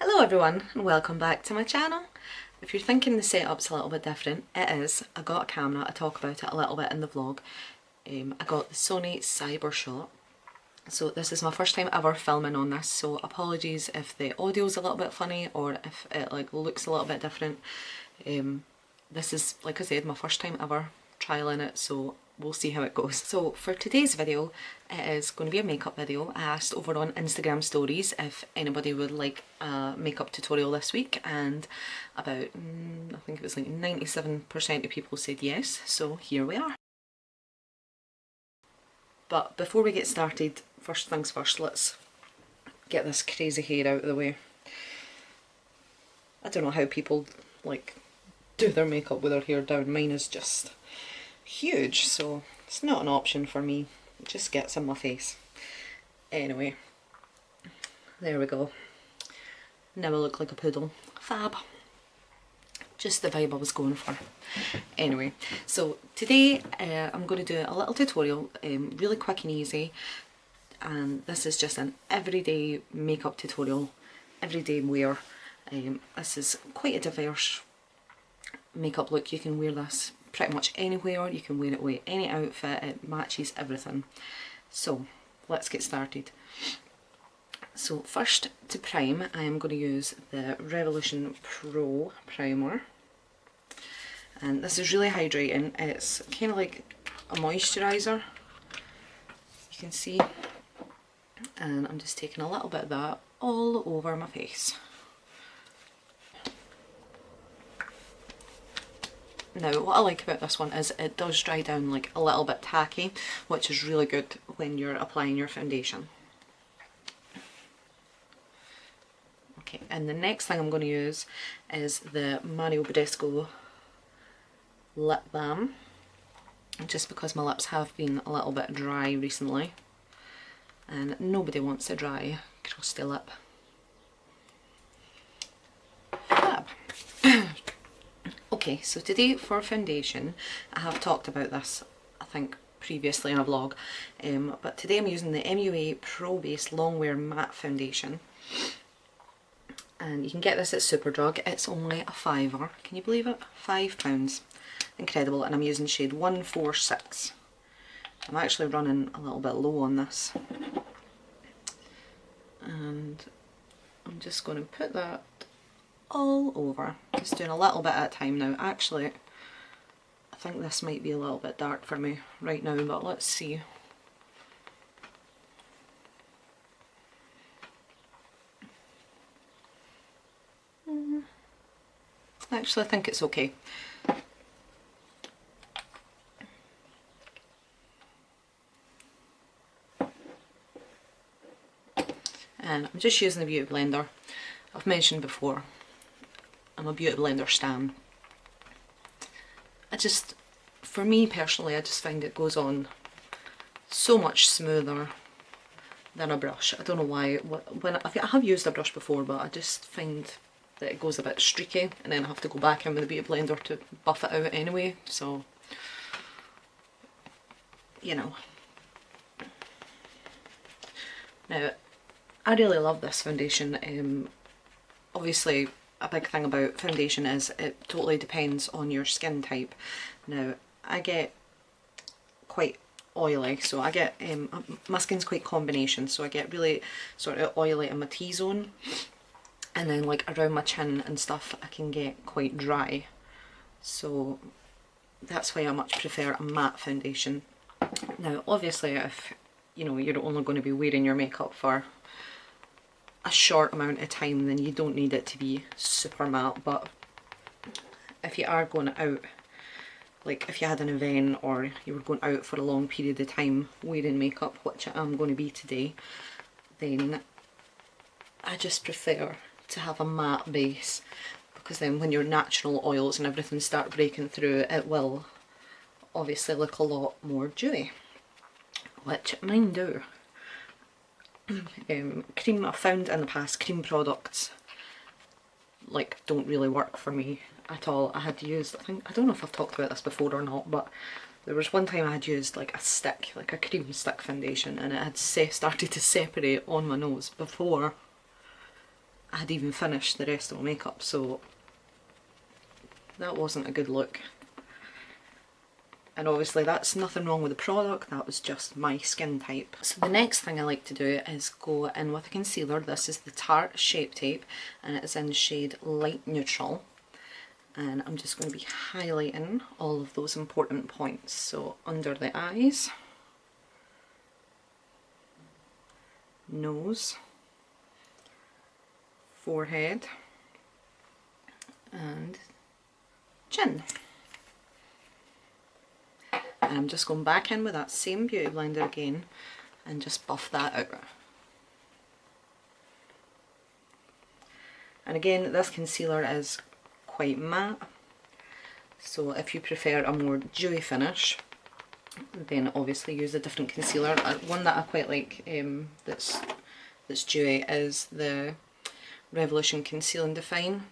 Hello everyone and welcome back to my channel. If you're thinking the setup's a little bit different, it is. I got a camera, I talk about it a little bit in the vlog. I got the Sony Cybershot. So this is my first time ever filming on this, so apologies if the audio's a little bit funny or if it looks a little bit different. This is, like I said, my first time ever trialing it, so we'll see how it goes. So for today's video, it is going to be a makeup video. I asked over on Instagram stories if anybody would like a makeup tutorial this week, and about, I think it was like 97% of people said yes, so here we are. But before we get started, first things first, let's get this crazy hair out of the way. I don't know how people do their makeup with their hair down. Mine is just huge, so it's not an option for me. It just gets in my face. Anyway, there we go. Now I look like a poodle. Fab. Just the vibe I was going for. Anyway, so today I'm going to do a little tutorial, really quick and easy, and this is just an everyday makeup tutorial, everyday wear. This is quite a diverse makeup look. You can wear this pretty much anywhere, you can wear it with any outfit, it matches everything. So let's get started. So first, to prime, I am going to use the Revolution Pro primer, and this is really hydrating. It's kind of like a moisturiser, you can see, and I'm just taking a little bit of that all over my face. Now what I like about this one is it does dry down like a little bit tacky, which is really good when you're applying your foundation. Okay, and the next thing I'm going to use is the Mario Badescu lip balm, just because my lips have been a little bit dry recently and nobody wants a dry, crusty lip. Fab. Okay, so today for foundation, I have talked about this, I think, previously in a vlog, but today I'm using the MUA Pro Base Longwear Matte Foundation, and you can get this at Superdrug. It's only a £5, can you believe it? £5, incredible, and I'm using shade 146. I'm actually running a little bit low on this, and I'm just going to put that all over, just doing a little bit at a time now. Actually, I think this might be a little bit dark for me right now, but let's see. Actually, I think it's okay. And I'm just using the Beauty Blender. I've mentioned before, I'm a Beauty Blender stan. For me personally, I just find it goes on so much smoother than a brush. I don't know why. I have used a brush before, but I just find that it goes a bit streaky, and then I have to go back in with the Beauty Blender to buff it out anyway, so, you know. Now, I really love this foundation. Obviously, a big thing about foundation is it totally depends on your skin type. Now, I get quite oily, so I get, my skin's quite combination, so I get really sort of oily in my T-zone, and then like around my chin and stuff I can get quite dry. So that's why I much prefer a matte foundation. Now obviously, if you know you're only going to be wearing your makeup for a short amount of time, then you don't need it to be super matte, but if you are going out, like if you had an event or you were going out for a long period of time wearing makeup, which I am going to be today, then I just prefer to have a matte base, because then when your natural oils and everything start breaking through, it will obviously look a lot more dewy, which mine do. Cream, I've found in the past, cream products don't really work for me at all. I had used, I don't know if I've talked about this before or not, but there was one time I had used like a stick, like a cream stick foundation, and it had started to separate on my nose before I had even finished the rest of my makeup, so that wasn't a good look. And obviously that's nothing wrong with the product, that was just my skin type. So the next thing I like to do is go in with a concealer. This is the Tarte Shape Tape and it is in shade Light Neutral. And I'm just going to be highlighting all of those important points. So under the eyes, nose, forehead, and chin. And I'm just going back in with that same beauty blender again and just buff that out. And again, this concealer is quite matte, so if you prefer a more dewy finish, then obviously use a different concealer. One that I quite like that's dewy is the Revolution Conceal and Define.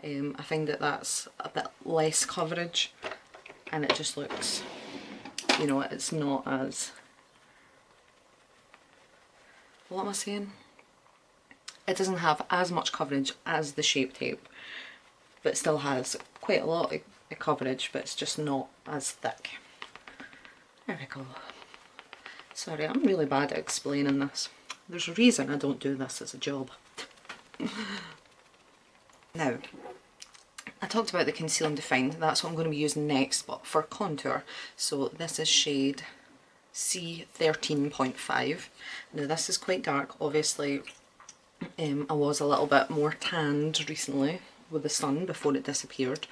I find that that's a bit less coverage and it just looks, you know, it's not as, what am I saying? It doesn't have as much coverage as the Shape Tape, but still has quite a lot of coverage, but it's just not as thick. There we go. Sorry, I'm really bad at explaining this. There's a reason I don't do this as a job. Now, I talked about the Conceal and Define, that's what I'm going to be using next, but for contour. So this is shade C13.5. Now this is quite dark, obviously. I was a little bit more tanned recently with the sun before it disappeared,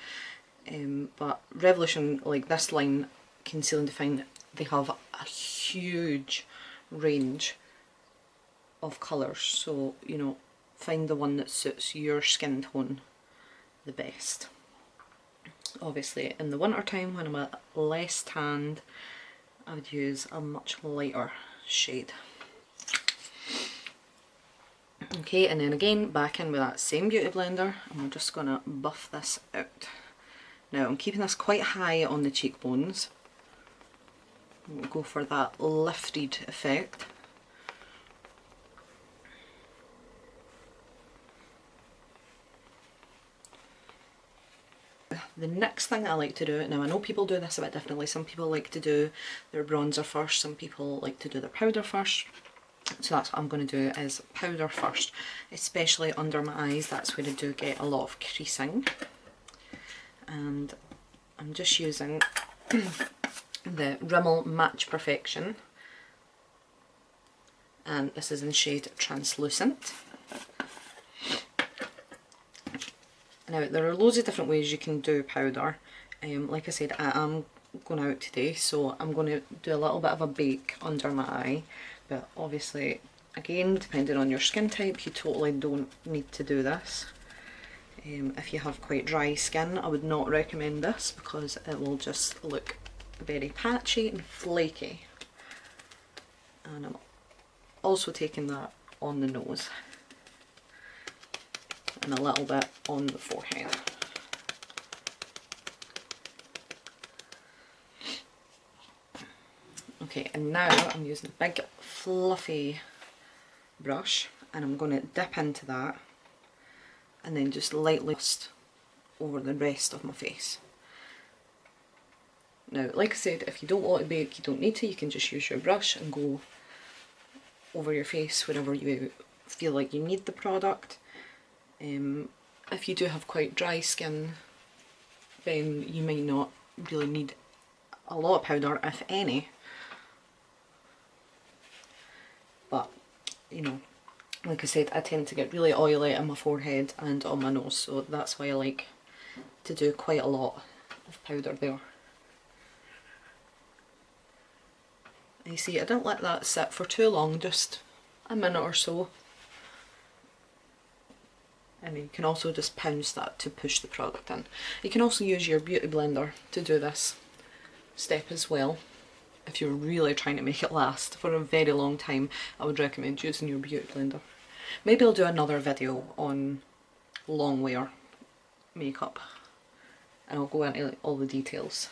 but Revolution, like this line, Conceal and Define, they have a huge range of colours, so you know, find the one that suits your skin tone the best. Obviously in the winter time when I'm less tanned, I would use a much lighter shade. Okay, and then again back in with that same beauty blender and we're just going to buff this out. Now I'm keeping this quite high on the cheekbones. We'll go for that lifted effect. The next thing I like to do, now I know people do this a bit differently, some people like to do their bronzer first, some people like to do their powder first. So that's what I'm going to do, is powder first, especially under my eyes, that's where I do get a lot of creasing. And I'm just using the Rimmel Match Perfection, and this is in shade Translucent. Now there are loads of different ways you can do powder. Like I said, I am going out today, so I'm going to do a little bit of a bake under my eye. But obviously, again, depending on your skin type, you totally don't need to do this. If you have quite dry skin, I would not recommend this because it will just look very patchy and flaky. And I'm also taking that on the nose and a little bit on the forehead. Okay, and now I'm using a big fluffy brush and I'm going to dip into that and then just lightly over the rest of my face. Now, like I said, if you don't want to bake, you don't need to, you can just use your brush and go over your face wherever you feel like you need the product. If you do have quite dry skin, then you might not really need a lot of powder, if any. But, you know, like I said, I tend to get really oily on my forehead and on my nose, so that's why I like to do quite a lot of powder there. And you see, I don't let that sit for too long, just a minute or so. And you can also just pounce that to push the product in. You can also use your beauty blender to do this step as well. If you're really trying to make it last for a very long time, I would recommend using your beauty blender. Maybe I'll do another video on long wear makeup and I'll go into all the details.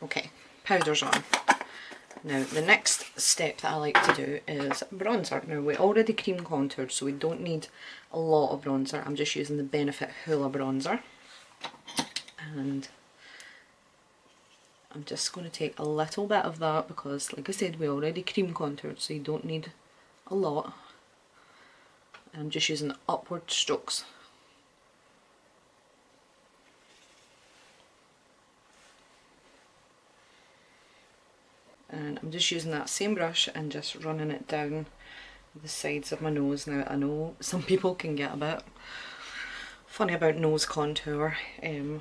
Okay, powder's on. Now the next step that I like to do is bronzer. Now we already cream contoured, so we don't need a lot of bronzer. I'm just using the Benefit Hoola bronzer, and I'm just going to take a little bit of that because, like I said, we already cream contoured, so you don't need a lot. I'm just using upward strokes. And I'm just using that same brush and just running it down the sides of my nose. Now I know some people can get a bit funny about nose contour. I'm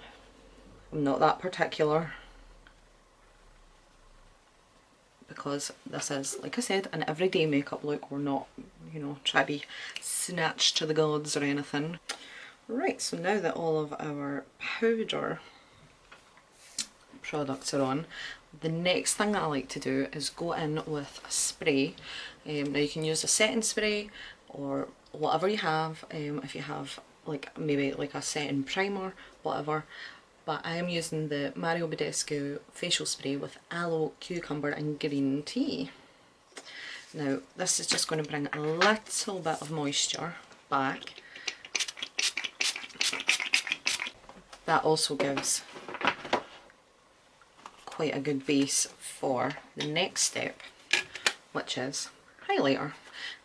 not that particular, because this is, like I said, an everyday makeup look. We're not, you know, trying to be snatched to the gods or anything. Right, so now that all of our powder products are on, the next thing that I like to do is go in with a spray. Now you can use a setting spray or whatever you have, if you have like maybe like a setting primer, whatever, but I am using the Mario Badescu facial spray with aloe, cucumber and green tea. Now this is just going to bring a little bit of moisture back. That also gives quite a good base for the next step, which is highlighter.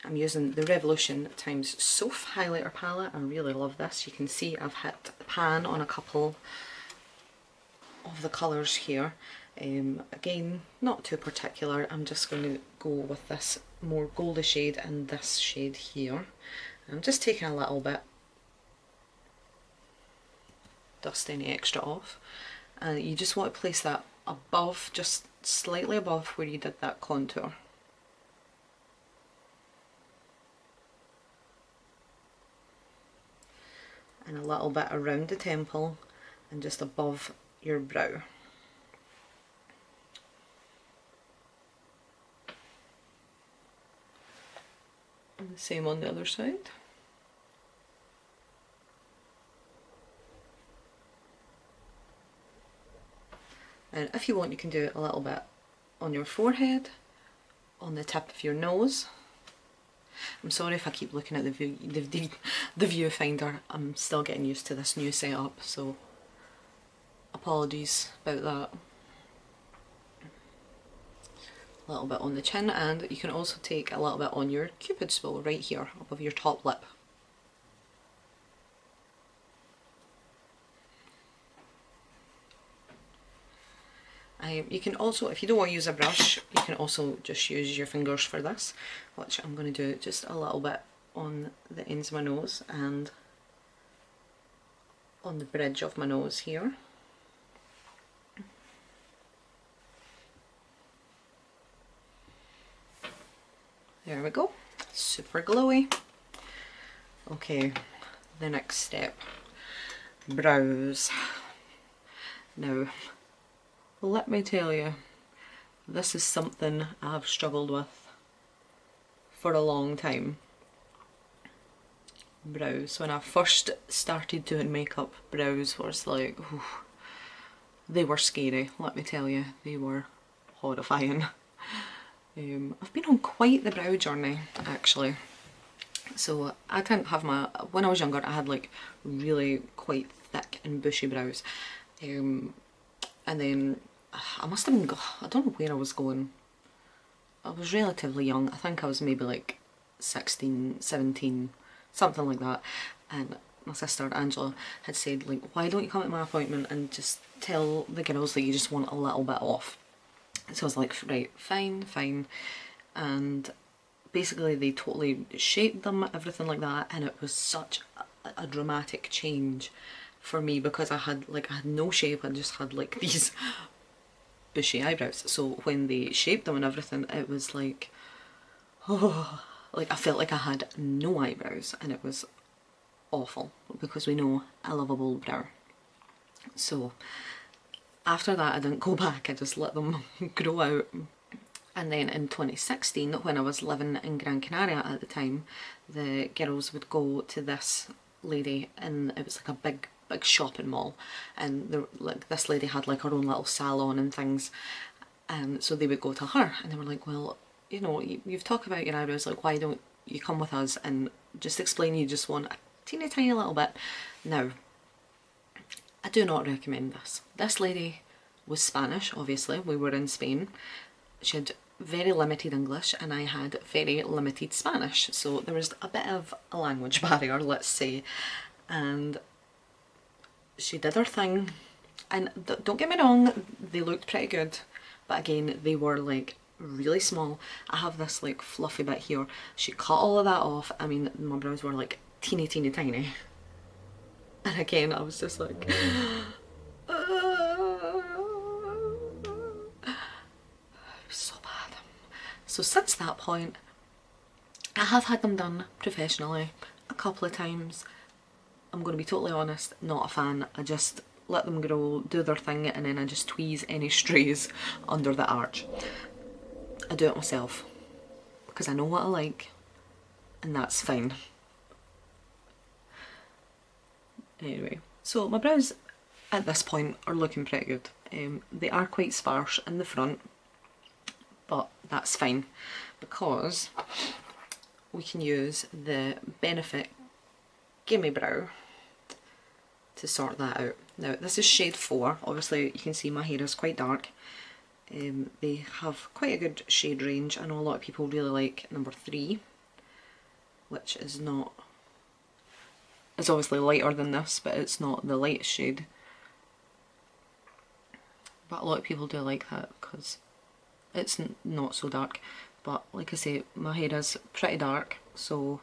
I'm using the Revolution Times Soph highlighter palette. I really love this. You can see I've hit the pan on a couple of the colours here. Again, not too particular. I'm just going to go with this more goldy shade and this shade here. I'm just taking a little bit, dust any extra off, and you just want to place that above, just slightly above where you did that contour. And a little bit around the temple and just above your brow. And the same on the other side. And if you want, you can do it a little bit on your forehead, on the tip of your nose. I'm sorry if I keep looking at the viewfinder. I'm still getting used to this new setup, so apologies about that. A little bit on the chin, and you can also take a little bit on your cupid's bow right here above your top lip. You can also, if you don't want to use a brush, you can also just use your fingers for this, which I'm going to do just a little bit on the ends of my nose and on the bridge of my nose here. There we go, super glowy. Okay, the next step, brows. Now, let me tell you, this is something I've struggled with for a long time. Brows. When I first started doing makeup, brows was like, ooh, they were scary, let me tell you. They were horrifying. I've been on quite the brow journey, actually. So I didn't have when I was younger, I had like really quite thick and bushy brows. And then I must have been, I don't know where I was going. I was relatively young. I think I was maybe like 16, 17, something like that. And my sister Angela had said, like, why don't you come at my appointment and just tell the girls that you just want a little bit off. So I was like, right, fine. And basically they totally shaped them, everything like that, and it was such a dramatic change for me because I had no shape. I just had like these bushy eyebrows. So when they shaped them and everything, it was like, oh, like I felt like I had no eyebrows, and it was awful because we know I love a bold brow. So after that I didn't go back, I just let them grow out. And then in 2016, when I was living in Gran Canaria at the time, the girls would go to this lady, and it was like a big shopping mall, and like this lady had like her own little salon and things, And so they would go to her and they were like, well, you know, you've talked about your eyebrows, like why don't you come with us and just explain you just want a teeny tiny little bit. Now, I do not recommend this. This lady was Spanish, obviously, we were in Spain. She had very limited English and I had very limited Spanish, so there was a bit of a language barrier, let's say, and she did her thing, and don't get me wrong, they looked pretty good, but again, they were like really small. I have this like fluffy bit here. She cut all of that off. I mean, my brows were like teeny tiny, and again I was just like so bad. So since that point I have had them done professionally a couple of times. I'm going to be totally honest, not a fan. I just let them grow, do their thing, and then I just tweeze any strays under the arch. I do it myself because I know what I like, and that's fine. Anyway, so my brows at this point are looking pretty good. They are quite sparse in the front, but that's fine because we can use the Benefit Gimme Brow to sort that out. Now this is shade 4, obviously you can see my hair is quite dark. They have quite a good shade range. I know a lot of people really like number 3, which is not, it's obviously lighter than this, but it's not the lightest shade. But a lot of people do like that because it's not so dark. But like I say, my hair is pretty dark, so,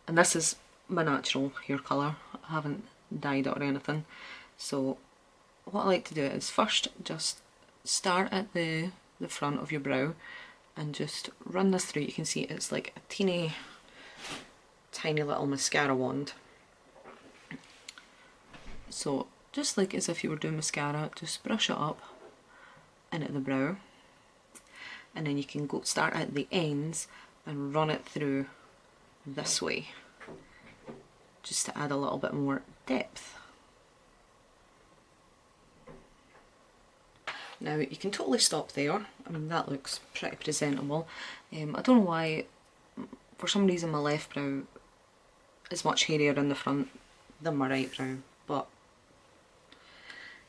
and this is my natural hair colour. I haven't dyed it or anything. So what I like to do is first just start at the front of your brow and just run this through. You can see it's like a teeny tiny little mascara wand. So just like as if you were doing mascara, just brush it up into the brow, and then you can go start at the ends and run it through this way just to add a little bit more depth. Now you can totally stop there. I mean, that looks pretty presentable. I don't know why, for some reason my left brow is much hairier in the front than my right brow, but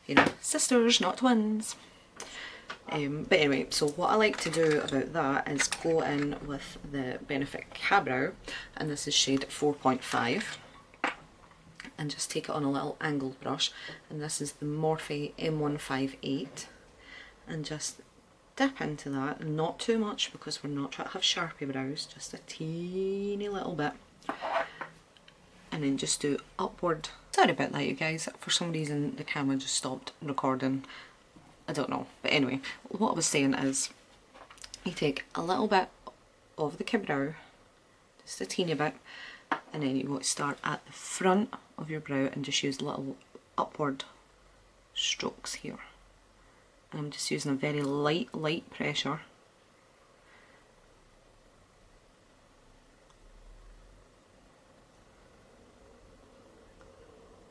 you know, sisters, not twins. But anyway, so what I like to do about that is go in with the Benefit K-Brow, and this is shade 4.5, and just take it on a little angled brush, and this is the Morphe M158, and just dip into that, not too much because we're not trying to have sharpie brows, just a teeny little bit, and then just do upward. Sorry about that, you guys, for some reason the camera just stopped recording. I don't know, but anyway, what I was saying is you take a little bit of the K-Brow, just a teeny bit, and then you want to start at the front of your brow and just use little upward strokes here. And I'm just using a very light pressure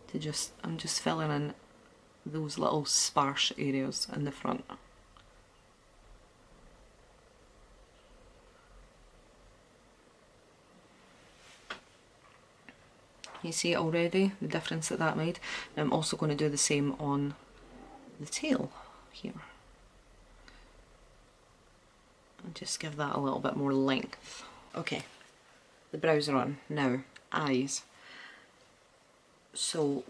to just, I'm just filling in those little sparse areas in the front. You see already the difference that that made. I'm also going to do the same on the tail here. And just give that a little bit more length. Okay, the brows are on. Now, eyes. So,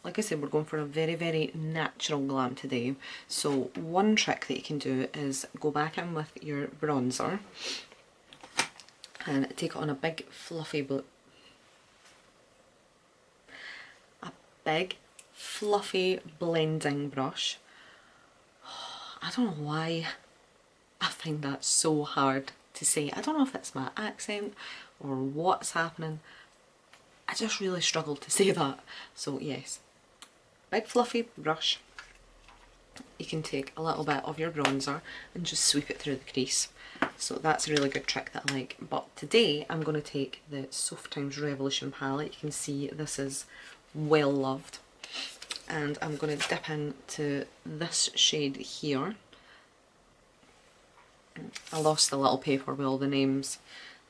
like I said, we're going for a very natural glam today. So one trick that you can do is go back in with your bronzer and take it on a big fluffy blending brush. I don't know why I find that so hard to say. I don't know if it's my accent or what's happening. I just really struggle to say that. So yes, big fluffy brush. You can take a little bit of your bronzer and just sweep it through the crease. So that's a really good trick that I like. But today I'm going to take the Soft Times Revolution palette. You can see this is well loved. And I'm going to dip into this shade here. I lost the little paper with all the names,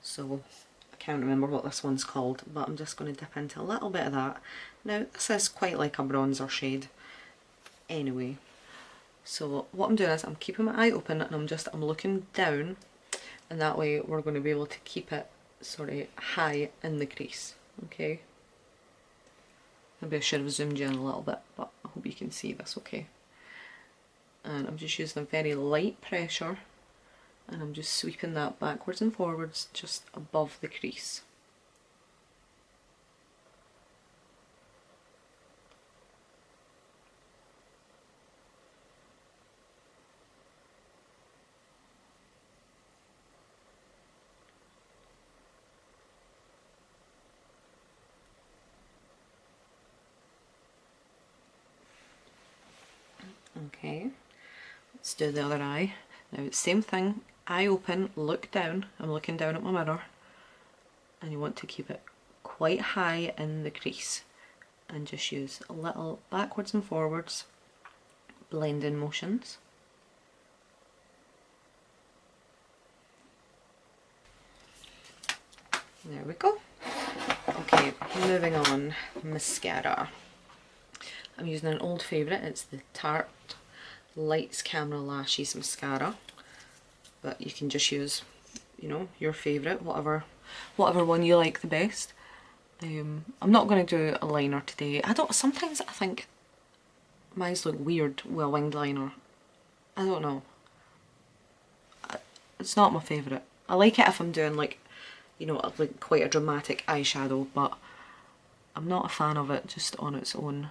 so I can't remember what this one's called, but I'm just going to dip into a little bit of that. Now this is quite like a bronzer shade anyway, so what I'm doing is I'm keeping my eye open and I'm looking down, and that way we're going to be able to keep it sort of high in the crease, okay? Maybe I should have zoomed in a little bit, but I hope you can see this okay. And I'm just using a very light pressure, and I'm just sweeping that backwards and forwards just above the crease. Okay, let's do the other eye. Now same thing, eye open, look down. I'm looking down at my mirror, and you want to keep it quite high in the crease and just use a little backwards and forwards blending motions. There we go. Okay, moving on, mascara. I'm using an old favourite, it's the Tarte Lights Camera Lashes mascara, but you can just use, you know, your favourite, whatever one you like the best. I'm not going to do a liner today. Sometimes I think my eyes look weird with a winged liner. I don't know. It's not my favourite. I like it if I'm doing like, you know, like quite a dramatic eyeshadow, but I'm not a fan of it just on its own.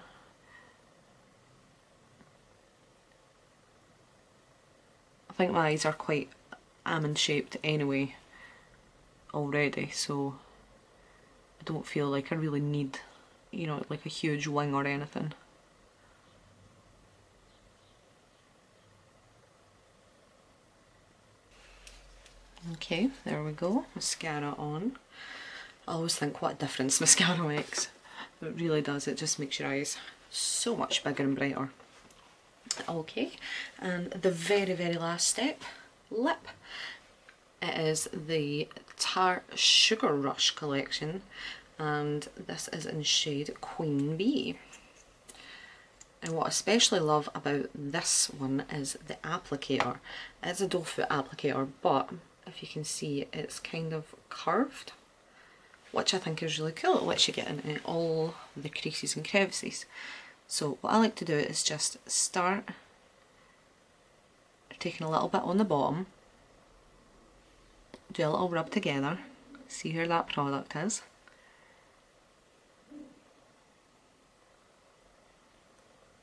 I think my eyes are quite almond shaped anyway already, so I don't feel like I really need, you know, like a huge wing or anything. Okay, there we go, mascara on. I always think what a difference mascara makes. It really does, it just makes your eyes so much bigger and brighter. Okay, and the very, very last step, lip. It is the Tarte Sugar Rush collection, and this is in shade Queen Bee. And what I especially love about this one is the applicator. It's a doe foot applicator, but if you can see, it's kind of curved, which I think is really cool. It lets you get into all the creases and crevices. So what I like to do is just start taking a little bit on the bottom, do a little rub together, see where that product is,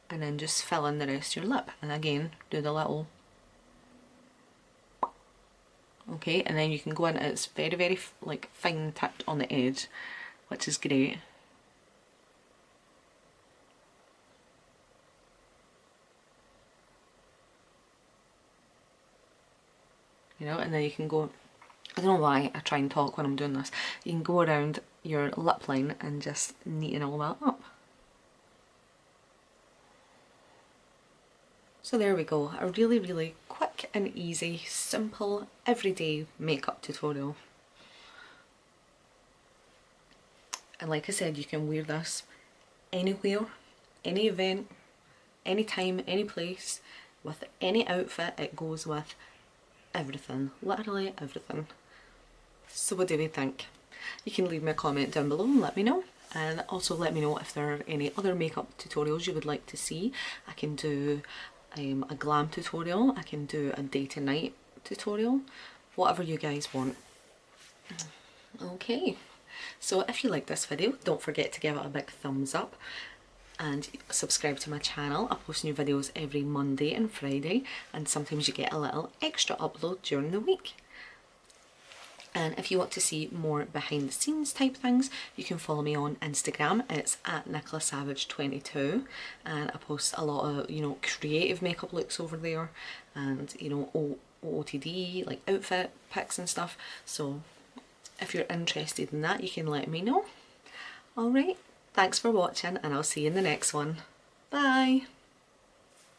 and then just fill in the rest of your lip, and again do the little, okay, and then you can go in, it's very, very like fine tipped on the edge, which is great. You know, and then you can go, I don't know why I try and talk when I'm doing this, you can go around your lip line and just neaten all that up. So there we go, a really, really quick and easy, simple, everyday makeup tutorial. And like I said, you can wear this anywhere, any event, anytime, any place, with any outfit. It goes with everything, literally everything. So what do we think? You can leave me a comment down below and let me know, and also let me know if there are any other makeup tutorials you would like to see. I can do a glam tutorial, I can do a day to night tutorial, whatever you guys want. Okay, so if you like this video, don't forget to give it a big thumbs up and subscribe to my channel. I post new videos every Monday and Friday, and sometimes you get a little extra upload during the week. And if you want to see more behind the scenes type things, you can follow me on Instagram. It's at Nicola Savage 22, and I post a lot of, you know, creative makeup looks over there, and, you know, OOTD, like outfit pics and stuff. So if you're interested in that, you can let me know. Alright, thanks for watching, and I'll see you in the next one. Bye!